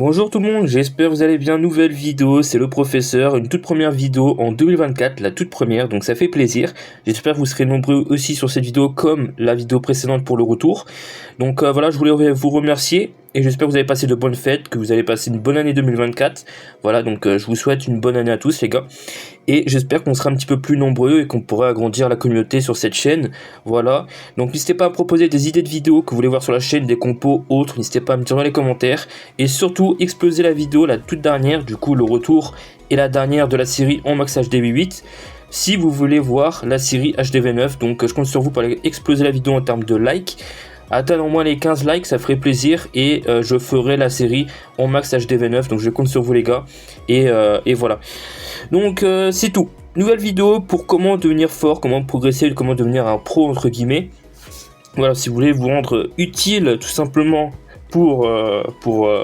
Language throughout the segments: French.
Bonjour tout le monde, j'espère que vous allez bien. Nouvelle vidéo, c'est le professeur, une toute première vidéo en 2024, la toute première, donc ça fait plaisir. J'espère que vous serez nombreux aussi sur cette vidéo comme la vidéo précédente pour le retour. Donc voilà, je voulais vous remercier et j'espère que vous avez passé de bonnes fêtes, que vous allez passer une bonne année 2024. Voilà, donc je vous souhaite une bonne année à tous les gars. Et j'espère qu'on sera un petit peu plus nombreux et qu'on pourra agrandir la communauté sur cette chaîne. Voilà, donc n'hésitez pas à proposer des idées de vidéos que vous voulez voir sur la chaîne, des compos, autres. N'hésitez pas à me dire dans les commentaires. Et surtout, explosez la vidéo, la toute dernière, du coup le retour et la dernière de la série en max HDV8. Si vous voulez voir la série HDV9, donc je compte sur vous pour aller exploser la vidéo en termes de likes. Atteindre au moins les 15 likes, ça ferait plaisir et je ferai la série en max HDV9, donc je compte sur vous les gars. Et voilà. Donc c'est tout. Nouvelle vidéo pour comment devenir fort, comment progresser, comment devenir un pro entre guillemets. Voilà, si vous voulez vous rendre utile tout simplement pour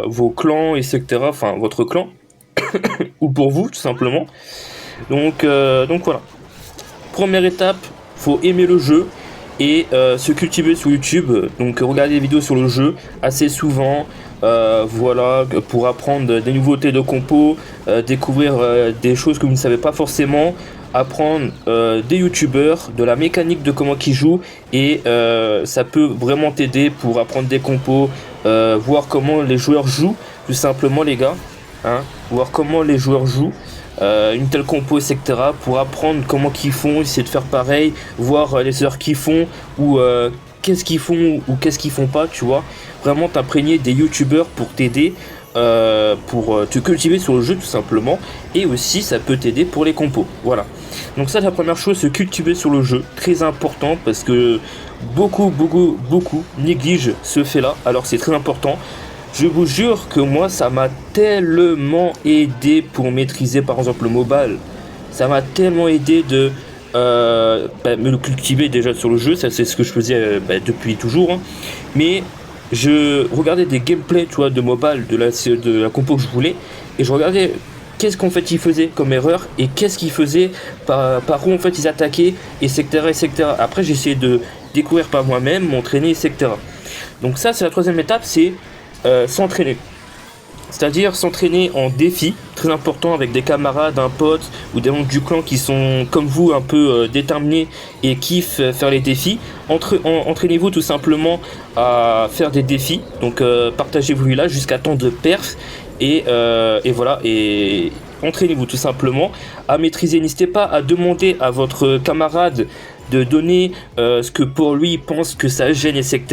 vos clans, etc. Enfin votre clan ou pour vous tout simplement. Donc voilà. Première étape, faut aimer le jeu et se cultiver sur YouTube. Donc regarder des vidéos sur le jeu assez souvent. Voilà, pour apprendre des nouveautés de compos, découvrir des choses que vous ne savez pas forcément, apprendre des youtubeurs, de la mécanique de comment ils jouent et ça peut vraiment t'aider pour apprendre des compos, voir comment les joueurs jouent, tout simplement les gars, hein, voir comment les joueurs jouent. Une telle compo etc pour apprendre comment qu'ils font, essayer de faire pareil, voir les heures qu'ils font ou qu'est-ce qu'ils font ou qu'est-ce qu'ils font pas, tu vois, vraiment t'imprégner des youtubeurs pour t'aider, pour te cultiver sur le jeu tout simplement, et aussi ça peut t'aider pour les compos. Voilà, donc ça c'est la première chose, se cultiver sur le jeu, très important parce que beaucoup négligent ce fait là, alors c'est très important. Je vous jure que moi ça m'a tellement aidé pour maîtriser par exemple le mobile. Ça m'a tellement aidé de me le cultiver déjà sur le jeu. Ça c'est ce que je faisais depuis toujours, hein. Mais je regardais des gameplays, tu vois, de mobile, de la compo que je voulais. Et je regardais qu'est-ce qu'en fait ils faisaient comme erreur. Et qu'est-ce qu'ils faisaient, par où en fait ils attaquaient, etc. Après j'ai essayé de découvrir par moi-même, m'entraîner, etc. Donc ça c'est la troisième étape, c'est s'entraîner, c'est-à-dire s'entraîner en défi, très important, avec des camarades, un pote ou des membres du clan qui sont comme vous un peu déterminés et kiffent faire les défis. Entraînez-vous tout simplement à faire des défis, donc partagez-vous là jusqu'à temps de perf et voilà, et entraînez-vous tout simplement à maîtriser. N'hésitez pas à demander à votre camarade de donner ce que pour lui il pense que ça gêne, etc.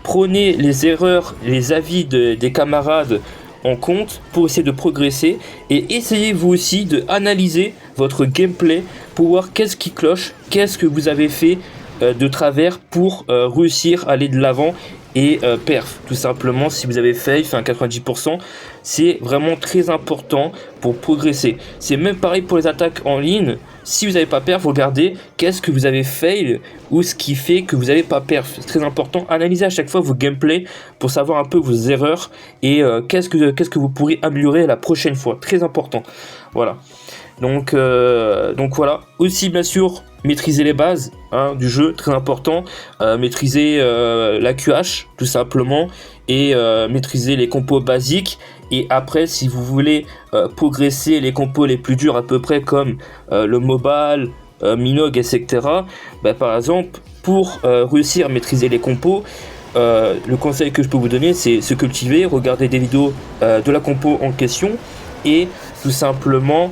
Prenez les erreurs, les avis des camarades en compte pour essayer de progresser, et essayez vous aussi de analyser votre gameplay pour voir qu'est-ce qui cloche, qu'est-ce que vous avez fait de travers pour réussir à aller de l'avant et perf tout simplement. Si vous avez fail, enfin 90%, c'est vraiment très important pour progresser. C'est même pareil pour les attaques en ligne. Si vous n'avez pas perf, vous regardez qu'est-ce que vous avez fail ou ce qui fait que vous n'avez pas perf. C'est très important. Analysez à chaque fois vos gameplays pour savoir un peu vos erreurs et qu'est-ce que vous pourrez améliorer la prochaine fois. Très important. Voilà. Donc voilà. Aussi bien sûr maîtriser les bases, hein, du jeu, très important. Maîtriser la QH tout simplement et maîtriser les compos basiques. Et après, si vous voulez progresser, les compos les plus durs à peu près comme le mobile, Minogue, etc. Par exemple, pour réussir à maîtriser les compos, le conseil que je peux vous donner, c'est se cultiver, regarder des vidéos de la compo en question et tout simplement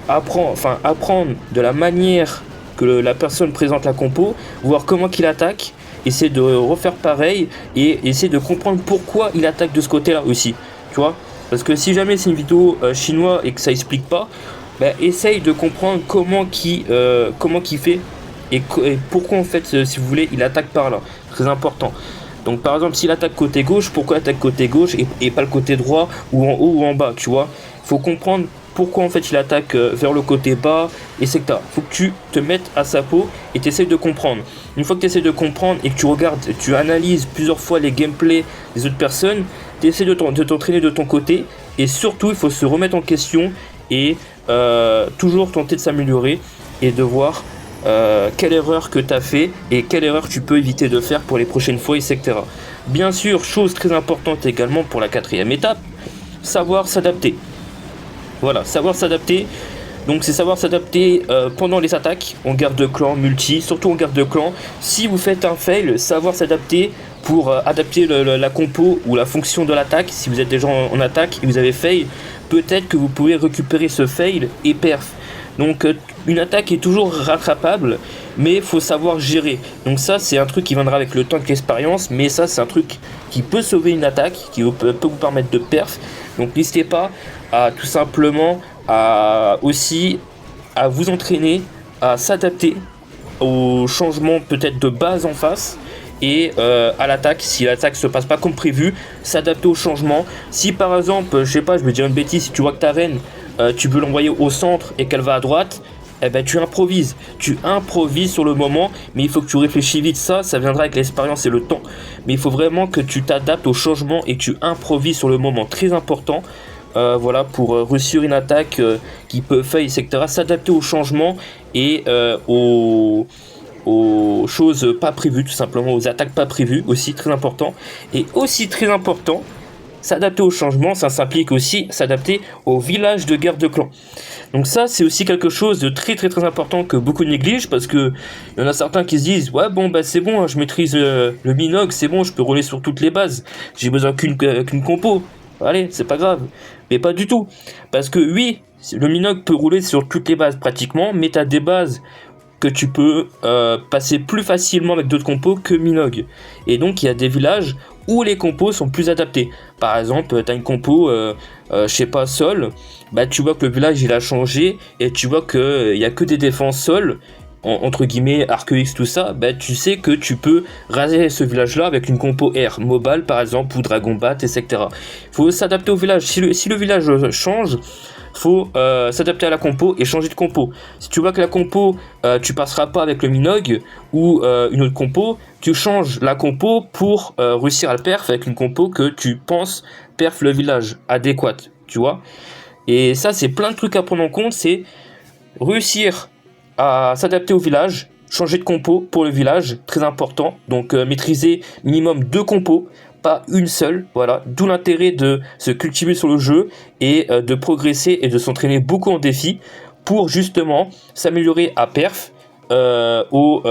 apprendre de la manière que la personne présente la compo, voir comment qu'il attaque, essayer de refaire pareil et essayer de comprendre pourquoi il attaque de ce côté-là aussi. Tu vois, parce que si jamais c'est une vidéo chinois et que ça explique pas, essaye de comprendre comment qui fait et pourquoi en fait, si vous voulez, il attaque par là. Très important. Donc par exemple, s'il attaque côté gauche, pourquoi il attaque côté gauche et pas le côté droit ou en haut ou en bas, tu vois. Faut comprendre pourquoi en fait il attaque vers le côté bas, etc. Faut que tu te mettes à sa peau et tu essaies de comprendre. Une fois que tu essaies de comprendre et que tu regardes, tu analyses plusieurs fois les gameplays des autres personnes, tu essaies de t'entraîner de ton côté, et surtout il faut se remettre en question et toujours tenter de s'améliorer et de voir quelle erreur que tu as fait et quelle erreur tu peux éviter de faire pour les prochaines fois, etc. Bien sûr, chose très importante également pour la quatrième étape, savoir s'adapter. Voilà, savoir s'adapter. Donc c'est savoir s'adapter pendant les attaques, en guerre de clan, multi, surtout en guerre de clan. Si vous faites un fail, savoir s'adapter pour adapter la compo ou la fonction de l'attaque. Si vous êtes déjà en attaque et vous avez fail, peut-être que vous pouvez récupérer ce fail et perf. Donc une attaque est toujours rattrapable, mais il faut savoir gérer. Donc ça c'est un truc qui viendra avec le temps, avec l'expérience, mais ça c'est un truc qui peut sauver une attaque, qui peut vous permettre de perf. Donc n'hésitez pas à tout simplement aussi à vous entraîner, à s'adapter aux changements peut-être de base en face et à l'attaque. Si l'attaque se passe pas comme prévu, s'adapter aux changements. Si par exemple, je sais pas, je vais dire une bêtise, si tu vois que ta reine tu peux l'envoyer au centre et qu'elle va à droite, eh ben tu improvises sur le moment, mais il faut que tu réfléchis vite. Ça viendra avec l'expérience et le temps, mais il faut vraiment que tu t'adaptes aux changements et que tu improvises sur le moment, très important. Voilà, pour réussir une attaque qui peut fail, etc. S'adapter aux changements et aux choses pas prévues, tout simplement, aux attaques pas prévues, aussi très important. Et aussi très important, s'adapter aux changements, ça s'implique aussi s'adapter au village de guerre de clan. Donc ça, c'est aussi quelque chose de très très très important que beaucoup négligent, parce que il y en a certains qui se disent ouais bon bah c'est bon, je maîtrise le Minogue, c'est bon, je peux rouler sur toutes les bases, j'ai besoin qu'une compo. Allez, c'est pas grave. Mais pas du tout. Parce que oui, le Minogue peut rouler sur toutes les bases pratiquement, mais tu as des bases que tu peux passer plus facilement avec d'autres compos que Minogue. Et donc il y a des villages où les compos sont plus adaptés. Par exemple, tu as une compo, je sais pas, sol, bah tu vois que le village il a changé et tu vois qu'il n'y a que des défenses sol, entre guillemets, Arc X, tout ça, bah tu sais que tu peux raser ce village-là avec une compo R, Mobile par exemple, ou Dragon Bat, etc. Il faut s'adapter au village. Si le village change, faut s'adapter à la compo et changer de compo. Si tu vois que la compo, tu passeras pas avec le Minogue ou une autre compo, tu changes la compo pour réussir à le perf avec une compo que tu penses perf le village adéquate, tu vois. Et ça, c'est plein de trucs à prendre en compte, c'est réussir à s'adapter au village, changer de compo pour le village, très important. Donc maîtriser minimum 2 compos, pas une seule, voilà. D'où l'intérêt de se cultiver sur le jeu et de progresser et de s'entraîner beaucoup en défi pour justement s'améliorer à perf, aux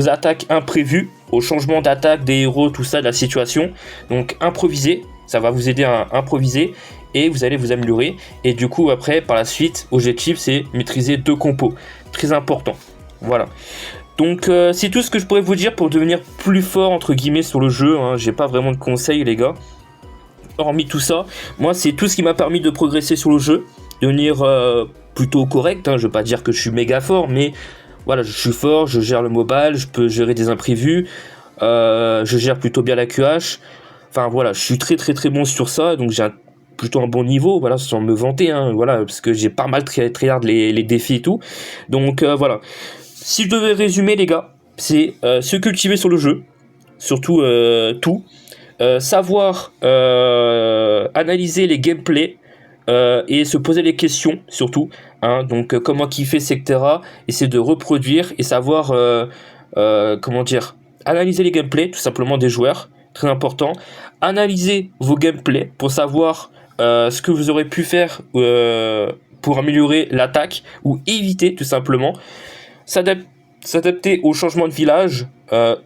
attaques imprévues, aux changements d'attaque des héros, tout ça, de la situation. Donc improviser, ça va vous aider à improviser et vous allez vous améliorer. Et du coup après, par la suite, objectif c'est maîtriser 2 compos, très important, voilà. Donc c'est tout ce que je pourrais vous dire pour devenir plus fort entre guillemets sur le jeu, hein. J'ai pas vraiment de conseils les gars. Hormis tout ça, moi c'est tout ce qui m'a permis de progresser sur le jeu, devenir plutôt correct, hein. Je veux pas dire que je suis méga fort, mais voilà, je suis fort, je gère le mobile, je peux gérer des imprévus, je gère plutôt bien la QH. Enfin voilà, je suis très très très bon sur ça, donc j'ai plutôt un bon niveau, voilà, sans me vanter, hein, voilà, parce que j'ai pas mal tryhard les défis et tout. Donc voilà. Si je devais résumer les gars, c'est se cultiver sur le jeu, surtout tout, savoir analyser les gameplays et se poser les questions surtout, hein, donc comment kiffer, etc. Essayer de reproduire et savoir comment dire, analyser les gameplays tout simplement des joueurs, très important. Analyser vos gameplays pour savoir ce que vous aurez pu faire pour améliorer l'attaque ou éviter tout simplement. S'adapter au changement de village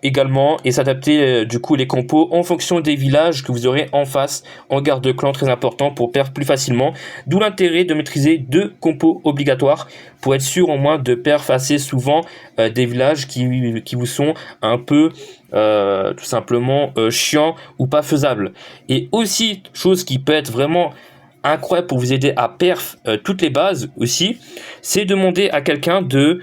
également, et s'adapter du coup les compos en fonction des villages que vous aurez en face en guerre de clan, très important pour perf plus facilement. D'où l'intérêt de maîtriser 2 compos obligatoires pour être sûr au moins de perf assez souvent des villages qui vous sont un peu tout simplement chiants ou pas faisables. Et aussi, chose qui peut être vraiment incroyable pour vous aider à perf toutes les bases aussi, c'est demander à quelqu'un de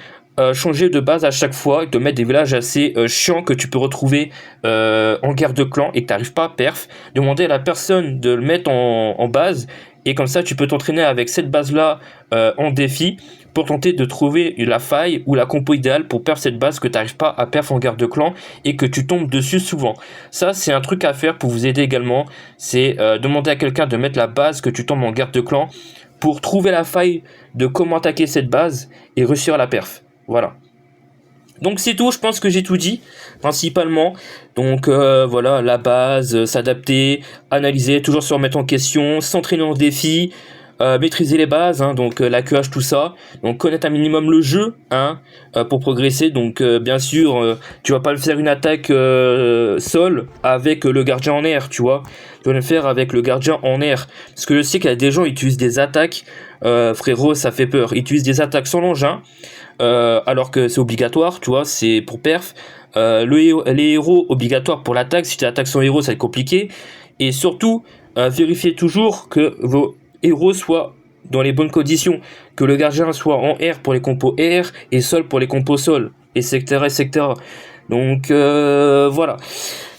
changer de base à chaque fois, de mettre des villages assez chiants que tu peux retrouver en guerre de clan et que tu n'arrives pas à perf. Demander à la personne de le mettre en base, et comme ça tu peux t'entraîner avec cette base là en défi pour tenter de trouver la faille ou la compo idéale pour perf cette base que tu n'arrives pas à perf en guerre de clan et que tu tombes dessus souvent. Ça c'est un truc à faire pour vous aider également, c'est demander à quelqu'un de mettre la base que tu tombes en guerre de clan pour trouver la faille de comment attaquer cette base et réussir à la perf. Voilà. Donc c'est tout, je pense que j'ai tout dit, principalement. Donc voilà, la base, s'adapter, analyser, toujours se remettre en question, s'entraîner en défi, maîtriser les bases, hein, donc la QH, tout ça. Donc connaître un minimum le jeu, hein, pour progresser. Donc bien sûr, tu vas pas le faire une attaque sol avec le gardien en air, tu vois. Tu vas le faire avec le gardien en air. Parce que je sais qu'il y a des gens qui utilisent des attaques, frérot, ça fait peur. Ils utilisent des attaques sans l'engin. Alors que c'est obligatoire, tu vois, c'est pour perf. Les héros obligatoires pour l'attaque, si tu attaques sans héros, ça va être compliqué. Et surtout, vérifiez toujours que vos héros soient dans les bonnes conditions, que le gardien soit en air pour les compos air et sol pour les compos sol, etc. etc. Donc voilà.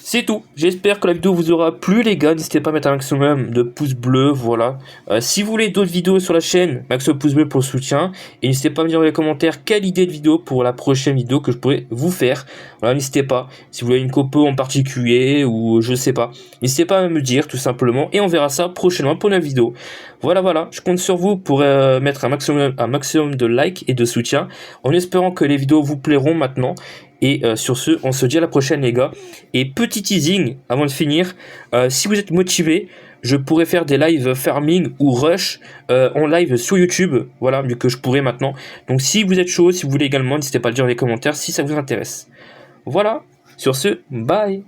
C'est tout. J'espère que la vidéo vous aura plu, les gars. N'hésitez pas à mettre un maximum de pouces bleus, voilà. Si vous voulez d'autres vidéos sur la chaîne, maximum de pouces bleus pour le soutien. Et n'hésitez pas à me dire dans les commentaires quelle idée de vidéo pour la prochaine vidéo que je pourrais vous faire. Voilà, n'hésitez pas. Si vous voulez une compo en particulier ou je sais pas, n'hésitez pas à me dire tout simplement. Et on verra ça prochainement pour une vidéo. Voilà, voilà. Je compte sur vous pour mettre un maximum de likes et de soutien. En espérant que les vidéos vous plairont maintenant. Et sur ce, on se dit à la prochaine, les gars. Et petit teasing avant de finir, si vous êtes motivé, je pourrais faire des lives farming ou rush en live sur YouTube. Voilà, mieux que je pourrais maintenant. Donc si vous êtes chaud, si vous voulez également, n'hésitez pas à le dire dans les commentaires si ça vous intéresse. Voilà, sur ce, bye.